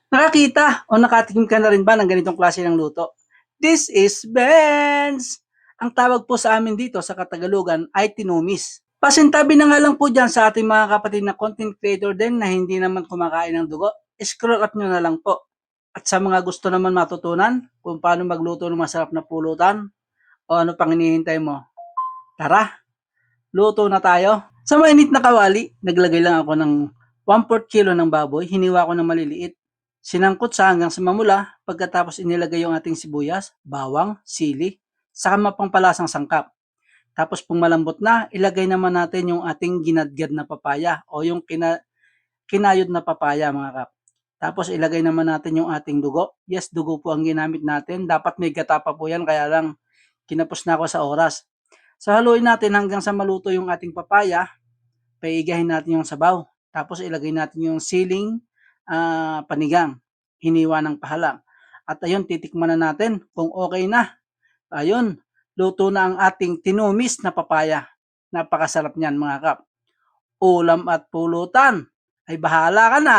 Nakakita o nakatikim ka na rin ba ng ganitong klase ng luto? This is Benz! Ang tawag po sa amin dito sa Katagalugan ay tinumis. Pasintabi na nga lang po dyan sa ating mga kapatid na content creator din na hindi naman kumakain ng dugo. Scroll up nyo na lang po. At sa mga gusto naman matutunan kung paano magluto ng masarap na pulutan o ano pang hinihintay mo, tara, luto na tayo. Sa mainit na kawali, naglagay lang ako ng 1/4 kilo ng baboy, hiniwa ko ng maliliit. Sinangkot sa hanggang sa mamula, pagkatapos inilagay yung ating sibuyas, bawang, sili, saka mapampalasang sangkap. Tapos kung malambot na, ilagay naman natin yung ating ginadgad na papaya o yung kinayod na papaya mga kap. Tapos ilagay naman natin yung ating dugo. Yes, dugo po ang ginamit natin. Dapat may gata pa po yan, kaya lang kinapos na ako sa oras. So haluin natin hanggang sa maluto yung ating papaya, paigahin natin yung sabaw. Tapos ilagay natin yung siling panigang, hiniwa ng pahalang. At ayun, titikman na natin kung okay na. Ayun, luto na ang ating tinumis na papaya. Napakasarap niyan mga kap. Ulam at pulutan ay bahala ka na.